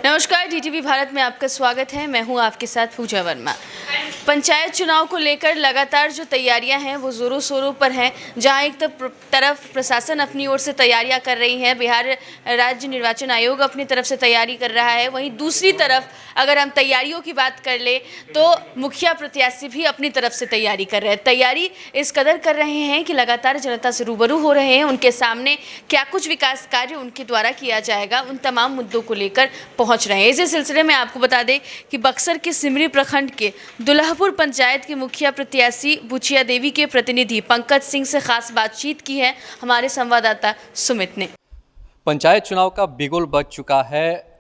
नमस्कार, डीटीवी भारत में आपका स्वागत है। मैं हूं आपके साथ पूजा वर्मा। पंचायत चुनाव को लेकर लगातार जो तैयारियां हैं वो ज़ोरों शोरों पर हैं। जहां एक तरफ प्रशासन अपनी ओर से तैयारियां कर रही है, बिहार राज्य निर्वाचन आयोग अपनी तरफ से तैयारी कर रहा है, वहीं दूसरी तरफ अगर हम तैयारियों की बात कर ले तो मुखिया प्रत्याशी भी अपनी तरफ से तैयारी कर रहे हैं। तैयारी इस कदर कर रहे हैं कि लगातार जनता से रूबरू हो रहे हैं, उनके सामने क्या कुछ विकास कार्य उनके द्वारा किया जाएगा उन तमाम मुद्दों को लेकर पहुंच रहे हैं। इसी सिलसिले में आपको बता दें कि बक्सर के सिमरी प्रखंड के दुल्हापुर पंचायत की मुखिया प्रत्याशी बुचिया देवी के प्रतिनिधि पंकज सिंह से खास बातचीत की है हमारे संवाददाता सुमित ने। पंचायत चुनाव का बिगुल बज चुका है।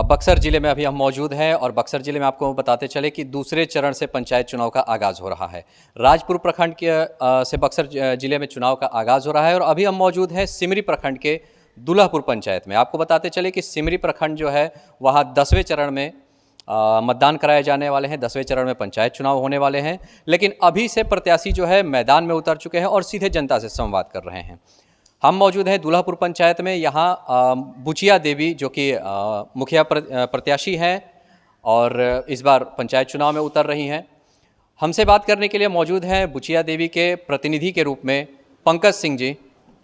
बक्सर जिले में अभी हम मौजूद हैं और बक्सर जिले में आपको बताते चले कि दूसरे चरण से पंचायत चुनाव का आगाज़ हो रहा है। राजपुर प्रखंड के से बक्सर जिले में चुनाव का आगाज़ हो रहा है और अभी हम मौजूद हैं सिमरी प्रखंड के दुल्हापुर पंचायत में। आपको बताते चले कि सिमरी प्रखंड जो है वहाँ 10वें चरण में मतदान कराए जाने वाले हैं। 10वें चरण में पंचायत चुनाव होने वाले हैं, लेकिन अभी से प्रत्याशी जो है मैदान में उतर चुके हैं और सीधे जनता से संवाद कर रहे हैं। हम मौजूद हैं दुल्हापुर पंचायत में। यहाँ बुचिया देवी जो कि मुखिया प्रत्याशी हैं और इस बार पंचायत चुनाव में उतर रही हैं। हमसे बात करने के लिए मौजूद हैं बुचिया देवी के प्रतिनिधि के रूप में पंकज सिंह जी,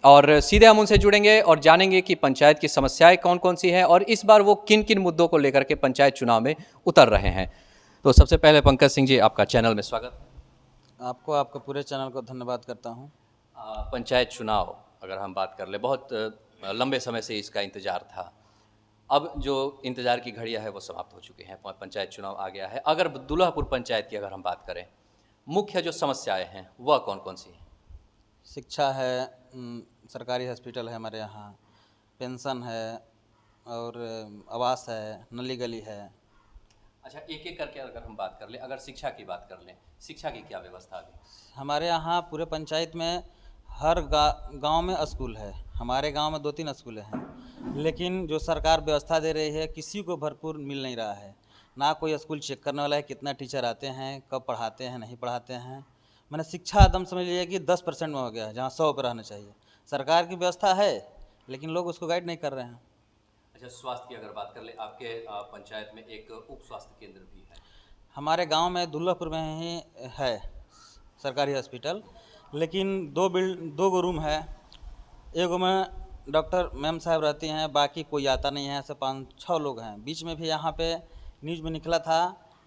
और सीधे हम उनसे जुड़ेंगे और जानेंगे कि पंचायत की समस्याएं कौन कौन सी हैं और इस बार वो किन किन मुद्दों को लेकर के पंचायत चुनाव में उतर रहे हैं। तो सबसे पहले पंकज सिंह जी, आपका चैनल में स्वागत। आपको आपके पूरे चैनल को धन्यवाद करता हूं। पंचायत चुनाव अगर हम बात कर ले, बहुत लंबे समय से इसका इंतज़ार था। अब जो इंतज़ार की घड़ियां है वो समाप्त हो चुकी हैं, पंचायत चुनाव आ गया है। अगर दुल्हापुर पंचायत की अगर हम बात करें, मुख्य जो समस्याएं हैं वह कौन कौन सी हैं? शिक्षा है, सरकारी हॉस्पिटल है हमारे यहाँ, पेंशन है और आवास है, नली गली है। अच्छा, एक एक करके अगर हम बात कर लें, अगर शिक्षा की बात कर लें, शिक्षा की क्या व्यवस्था है? हमारे यहाँ पूरे पंचायत में हर गांव में स्कूल है। हमारे गांव में 2-3 स्कूल हैं, लेकिन जो सरकार व्यवस्था दे रही है किसी को भरपूर मिल नहीं रहा है। ना कोई स्कूल चेक करने वाला है कितना टीचर आते हैं, कब पढ़ाते हैं, नहीं पढ़ाते हैं। मैंने शिक्षा एकदम समझ लिया कि 10% में हो गया है, जहाँ 100 पर रहना चाहिए। सरकार की व्यवस्था है लेकिन लोग उसको गाइड नहीं कर रहे हैं। अच्छा, स्वास्थ्य की अगर बात कर ले, आपके पंचायत में एक उप स्वास्थ्य केंद्र भी है। हमारे गांव में दुल्लापुर में ही है सरकारी हॉस्पिटल, लेकिन 2 गो रूम है। एगो में डॉक्टर मैम साहब रहती हैं, बाकी कोई आता नहीं है। ऐसे 5-6 लोग हैं। बीच में भी यहाँ पे न्यूज़ में निकला था,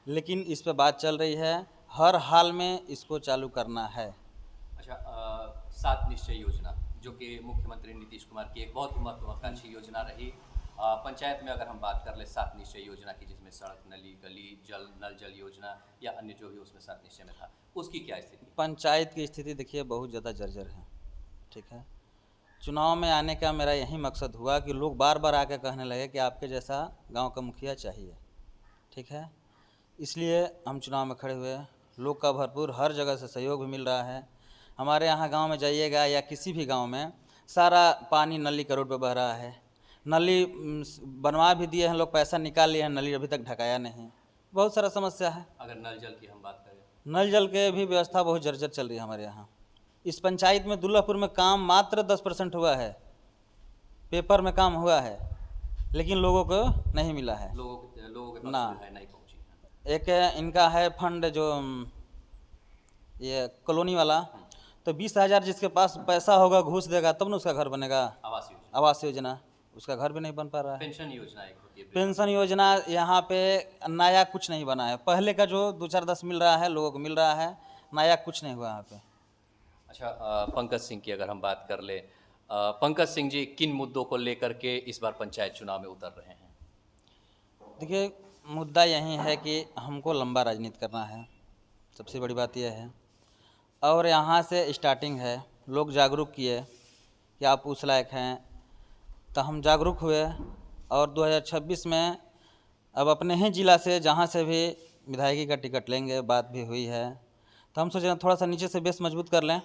लेकिन इस पे बात चल रही है, हर हाल में इसको चालू करना है। अच्छा, 7 निश्चय योजना जो कि मुख्यमंत्री नीतीश कुमार की एक बहुत ही महत्वाकांक्षी योजना रही। पंचायत में अगर हम बात कर ले 7 निश्चय योजना की, जिसमें सड़क, नली गली, नल जल योजना या अन्य जो भी उसमें 7 निश्चय में था, उसकी क्या स्थिति? पंचायत की स्थिति देखिए बहुत ज़्यादा जर्जर है। ठीक है, चुनाव में आने का मेरा यही मकसद हुआ कि लोग बार बार आकर कहने लगे कि आपके जैसा गांव का मुखिया चाहिए। ठीक है, इसलिए हम चुनाव में खड़े हुए। लोग का भरपूर हर जगह से सहयोग भी मिल रहा है। हमारे यहाँ गांव में जाइएगा या किसी भी गांव में, सारा पानी नली के रोड पे बह रहा है। नली बनवा भी दिए हैं लोग, पैसा निकाल लिए हैं, नली अभी तक ढकाया नहीं। बहुत सारा समस्या है। अगर नल जल की हम बात करें, नल जल के भी व्यवस्था बहुत जर्जर चल रही है हमारे यहाँ। इस पंचायत में दुल्लापुर में काम मात्र 10% हुआ है। पेपर में काम हुआ है लेकिन लोगों को नहीं मिला है। लोगों के पास ना सुविधाएं नहीं पहुंची। एक इनका है फंड जो ये कॉलोनी वाला, तो 20,000 जिसके पास पैसा होगा घूस देगा तब ना उसका घर बनेगा। आवास योजना, उसका घर भी नहीं बन पा रहा है। पेंशन योजना एक होती है। पेंशन योजना यहाँ पे नया कुछ नहीं बना है। पहले का जो 2-4-10 मिल रहा है लोगों को मिल रहा है, नया कुछ नहीं हुआ यहाँ पे। अच्छा, पंकज सिंह की अगर हम बात कर ले, पंकज सिंह जी किन मुद्दों को लेकर के इस बार पंचायत चुनाव में उतर रहे हैं? देखिए, मुद्दा यही है कि हमको लंबा राजनीति करना है, सबसे बड़ी बात यह है। और यहाँ से स्टार्टिंग है। लोग जागरूक किए कि आप उस लायक हैं, तो हम जागरूक हुए और 2026 में अब अपने ही ज़िला से जहाँ से भी विधायकी का टिकट लेंगे, बात भी हुई है। तो हम सोच रहे हैं थोड़ा सा नीचे से बेस मजबूत कर लें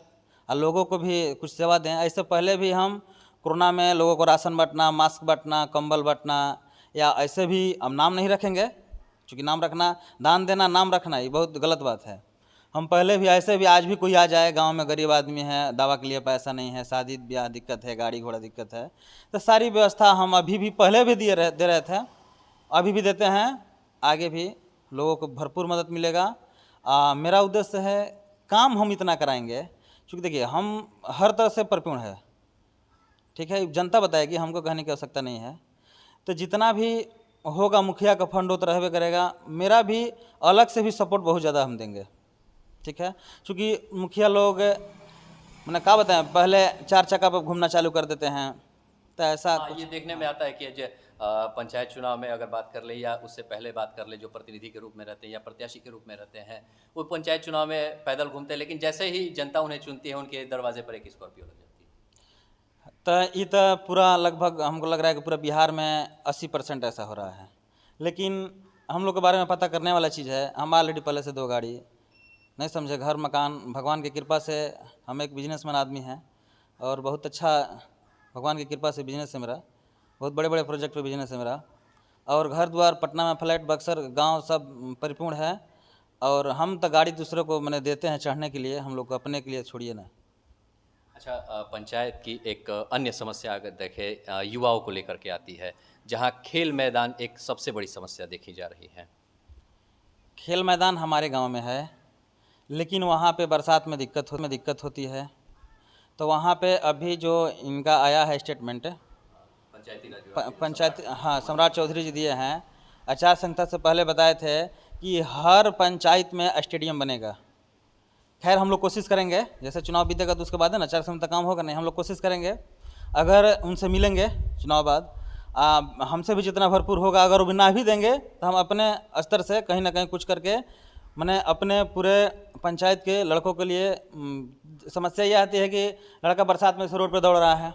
और लोगों को भी कुछ सेवा दें। ऐसे पहले भी हम कोरोना में लोगों को राशन बांटना, मास्क बांटना, कंबल बांटना, या ऐसे भी हम नाम नहीं रखेंगे, क्योंकि नाम रखना, दान देना, नाम रखना ये बहुत गलत बात है। हम पहले भी ऐसे भी, आज भी कोई आ जाए गांव में गरीब आदमी है, दवा के लिए पैसा नहीं है, शादी ब्याह दिक्कत है, गाड़ी घोड़ा दिक्कत है, तो सारी व्यवस्था हम अभी भी पहले भी दे रहे थे। अभी भी देते हैं, आगे भी लोगों को भरपूर मदद मिलेगा। मेरा उद्देश्य है काम हम इतना कराएंगे, क्योंकि देखिए हम हर तरह से परिपूर्ण है, ठीक है, जनता बताएगी, हमको कहने की आवश्यकता नहीं है। तो जितना भी होगा मुखिया का फंड होता रहबे करेगा, मेरा भी अलग से भी सपोर्ट बहुत ज़्यादा हम देंगे, ठीक है। क्योंकि मुखिया लोग मैंने कहा बताएं, पहले 4 चक्का पर घूमना चालू कर देते हैं, तो ऐसा हाँ, ये देखने में आता है कि पंचायत चुनाव में अगर बात कर ले या उससे पहले बात कर ले, जो प्रतिनिधि के रूप में रहते हैं या प्रत्याशी के रूप में रहते हैं, वो पंचायत चुनाव में पैदल घूमते हैं, लेकिन जैसे ही जनता उन्हें चुनती है उनके दरवाजे पर एक स्कॉर्पियो लग जाती है। तो ये तो पूरा लगभग हमको लग रहा है कि पूरा बिहार में 80% ऐसा हो रहा है। लेकिन हम लोग के बारे में पता करने वाला चीज़ है, हम ऑलरेडी पहले से 2 गाड़ी नहीं समझे, घर मकान, भगवान की कृपा से हम एक बिजनेसमैन आदमी हैं और बहुत अच्छा भगवान की कृपा से बिजनेस है मेरा, बहुत बड़े बड़े प्रोजेक्ट पे बिजनेस है मेरा, और घर द्वार पटना में फ्लैट, बक्सर गांव सब परिपूर्ण है। और हम तो गाड़ी दूसरों को मैंने देते हैं चढ़ने के लिए, हम लोग को अपने के लिए छोड़िए ना। अच्छा, पंचायत की एक अन्य समस्या अगर देखें युवाओं को लेकर के आती है, जहाँ खेल मैदान एक सबसे बड़ी समस्या देखी जा रही है। खेल मैदान हमारे गांव में है, लेकिन वहाँ पे बरसात में दिक्कत होती है। तो वहाँ पे अभी जो इनका आया है स्टेटमेंट पंचायत, हाँ, सम्राट चौधरी जी दिए हैं, आचार संहिता से पहले बताए थे कि हर पंचायत में स्टेडियम बनेगा। खैर हम लोग कोशिश करेंगे, जैसे चुनाव बीतेगा तो उसके बाद है ना आचार संहिता काम होगा नहीं, हम लोग कोशिश करेंगे, अगर उनसे मिलेंगे चुनाव बाद, हमसे भी जितना भरपूर होगा, अगर वो भी ना भी देंगे तो हम अपने स्तर से कहीं ना कहीं कुछ करके, मैंने अपने पूरे पंचायत के लड़कों के लिए समस्या ये आती है कि लड़का बरसात में से रोड पर दौड़ रहा है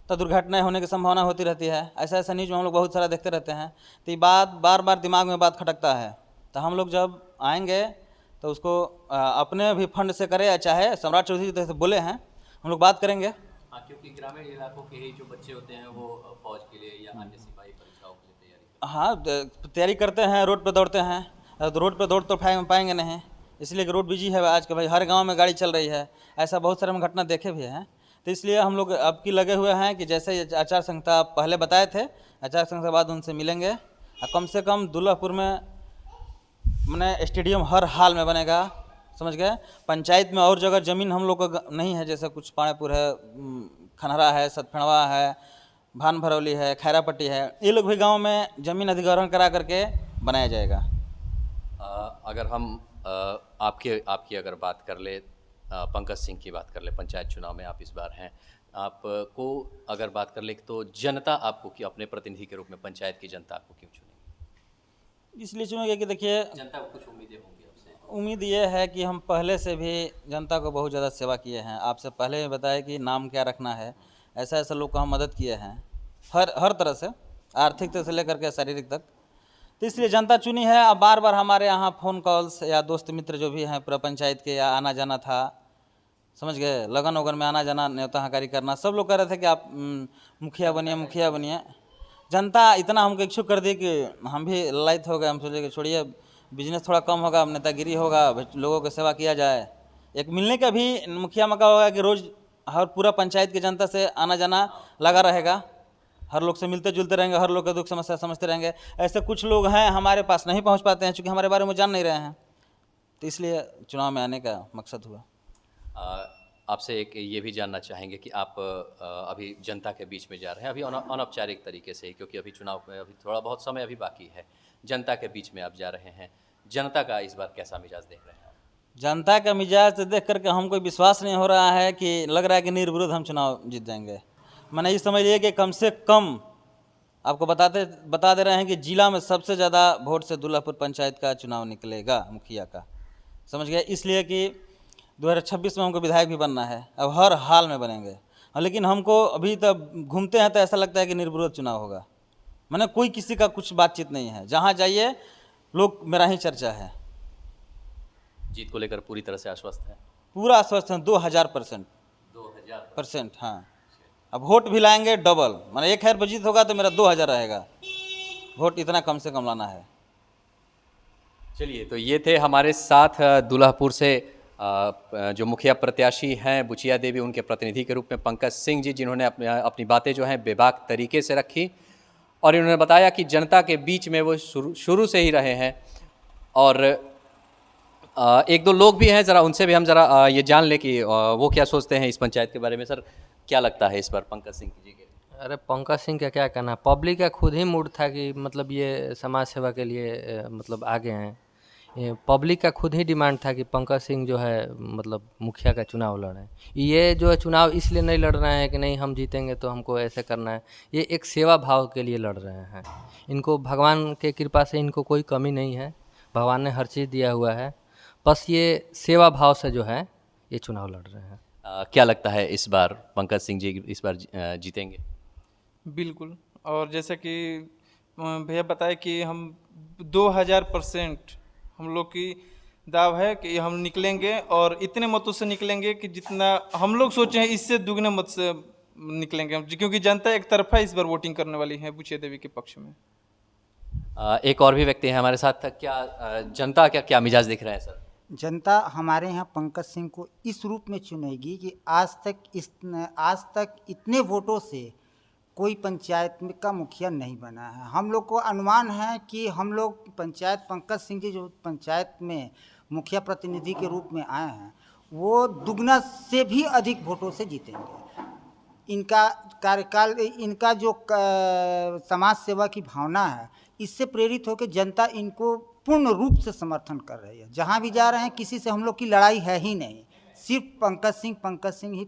तो दुर्घटनाएं होने की संभावना होती रहती है। ऐसा न्यूज़ में हम लोग बहुत सारा देखते रहते हैं। तो ये बात बार बार दिमाग में बात खटकता है। तो हम लोग जब आएंगे तो उसको अपने भी फंड से करें, या चाहे सम्राट चौधरी जैसे बोले हैं, हम लोग बात करेंगे। हाँ, क्योंकि ग्रामीण इलाकों के ही जो बच्चे होते हैं वो फौज के लिए या अन्य सिपाही परीक्षाओं के लिए तैयारी करते हैं, रोड पर दौड़ते हैं, तो रोड पर दौड़ तो पाएंगे नहीं, इसलिए कि रोड बिजी है आज के, भाई हर गांव में गाड़ी चल रही है। ऐसा बहुत सारे हम घटना देखे भी हैं। तो इसलिए हम लोग अब की लगे हुए हैं कि जैसे आचार संहिता पहले बताए थे, आचार संहिता बाद उनसे मिलेंगे, और कम से कम दुल्लापुर में मैंने स्टेडियम हर हाल में बनेगा, समझ गए। पंचायत में और जगह ज़मीन हम लोग को नहीं है, जैसे कुछ पाणेपुर है, खनहरा है, सतफेड़वा है, भान भरौली है, खैरापट्टी है, ये लोग भी गांव में ज़मीन अधिग्रहण करा करके बनाया जाएगा। अगर हम आपकी अगर बात कर ले, पंकज सिंह की बात कर ले, पंचायत चुनाव में आप इस बार हैं, आपको अगर बात कर ले तो जनता आपको कि अपने प्रतिनिधि के रूप में पंचायत की जनता आपको क्यों चुनेगी? इसलिए चुनेंगे कि देखिए, जनता को कुछ उम्मीदें होंगी आपसे। उम्मीद ये है कि हम पहले से भी जनता को बहुत ज़्यादा सेवा किए हैं। आपसे पहले भी बताया कि नाम क्या रखना है, ऐसा लोग को हम मदद किए हैं हर तरह से, आर्थिक तरह से लेकर के शारीरिक तक। तो इसलिए जनता चुनी है। अब बार बार हमारे यहाँ फ़ोन कॉल्स या दोस्त मित्र जो भी हैं पूरा पंचायत के, या आना जाना था, समझ गए, लगन वगन में आना जाना, न्योता हकारी करना, सब लोग कह रहे थे कि आप मुखिया बनिए। जनता इतना हमको इच्छुक कर दी कि हम भी ललायत हो गए। हम सोचे कि छोड़िए, बिजनेस थोड़ा कम होगा, नेतागिरी होगा, लोगों की सेवा किया जाए। एक मिलने का भी मुखिया मौका होगा कि रोज़ हर पूरा पंचायत की जनता से आना जाना लगा रहेगा, हर लोग से मिलते जुलते रहेंगे, हर लोग का दुख समस्या समझते रहेंगे। ऐसे कुछ लोग हैं हमारे पास नहीं पहुंच पाते हैं, चूँकि हमारे बारे में जान नहीं रहे हैं, तो इसलिए चुनाव में आने का मकसद हुआ। आपसे एक ये भी जानना चाहेंगे कि आप अभी जनता के बीच में जा रहे हैं, अभी अनौपचारिक तरीके से, क्योंकि अभी चुनाव में अभी थोड़ा बहुत समय अभी बाकी है, जनता के बीच में आप जा रहे हैं, जनता का इस बार कैसा मिजाज देख रहे हैं? जनता का मिजाज देख करके हमको विश्वास नहीं हो रहा है कि लग रहा है कि निर्विरोध हम चुनाव जीत जाएंगे। मैंने ये समझिए कि कम से कम आपको बता दे रहे हैं कि जिला में सबसे ज़्यादा वोट से दुल्लापुर पंचायत का चुनाव निकलेगा, मुखिया का, समझ गए। इसलिए कि 2026 में हमको विधायक भी बनना है, अब हर हाल में बनेंगे। लेकिन हमको अभी तक घूमते हैं तो ऐसा लगता है कि निर्विरोध चुनाव होगा, मैंने कोई किसी का कुछ बातचीत नहीं है, जहाँ जाइए लोग मेरा ही चर्चा है। जीत को लेकर पूरी तरह से आश्वस्त है? पूरा आश्वस्त है, 2000%। 2000%? हाँ। अब वोट भी लाएंगे डबल, माने 1000 पर जीत होगा तो मेरा 2000 रहेगा। वोट इतना कम से कम लाना है। चलिए, तो ये थे हमारे साथ दुल्लापुर से जो मुखिया प्रत्याशी हैं बुचिया देवी, उनके प्रतिनिधि के रूप में पंकज सिंह जी, जिन्होंने अपनी बातें जो हैं बेबाक तरीके से रखी। और इन्होंने बताया कि जनता के बीच में वो शुरू से ही रहे हैं। और एक दो लोग भी हैं, ज़रा उनसे भी हम ज़रा ये जान लें कि वो क्या सोचते हैं इस पंचायत के बारे में। सर, क्या लगता है इस पर पंकज सिंह जी के? अरे पंकज सिंह का क्या कहना, पब्लिक का खुद ही मूड था कि मतलब ये समाज सेवा के लिए मतलब आगे हैं। ये पब्लिक का खुद ही डिमांड था कि पंकज सिंह जो है मतलब मुखिया का चुनाव लड़ें। ये जो है चुनाव इसलिए नहीं लड़ रहे हैं कि नहीं हम जीतेंगे तो हमको ऐसे करना है, ये एक सेवा भाव के लिए लड़ रहे हैं। इनको भगवान के कृपा से इनको कोई कमी नहीं है, भगवान ने हर चीज़ दिया हुआ है, बस ये सेवा भाव से जो है ये चुनाव लड़ रहे हैं। क्या लगता है इस बार पंकज सिंह जी इस बार जीतेंगे? बिल्कुल। और जैसे कि भैया बताए कि हम 2000% हम लोग की दाव है कि हम निकलेंगे और इतने मतों से निकलेंगे कि जितना हम लोग सोचे हैं इससे दुगने मत से निकलेंगे हम, क्योंकि जनता एक तरफा इस बार वोटिंग करने वाली है बुचिया देवी के पक्ष में। एक और भी व्यक्ति हैं हमारे साथ। क्या जनता क्या मिजाज दिख रहा है सर? जनता हमारे यहाँ पंकज सिंह को इस रूप में चुनेगी कि आज तक इतने वोटों से कोई पंचायत में का मुखिया नहीं बना है। हम लोग को अनुमान है कि हम लोग पंचायत पंकज सिंह जी जो पंचायत में मुखिया प्रतिनिधि के रूप में आए हैं वो दुगना से भी अधिक वोटों से जीतेंगे। इनका कार्यकाल, इनका जो समाज सेवा की भावना है, इससे प्रेरित होकर जनता इनको पूर्ण रूप से समर्थन कर रही है। जहाँ भी जा रहे हैं किसी से हम लोग की लड़ाई है ही नहीं, सिर्फ पंकज सिंह ही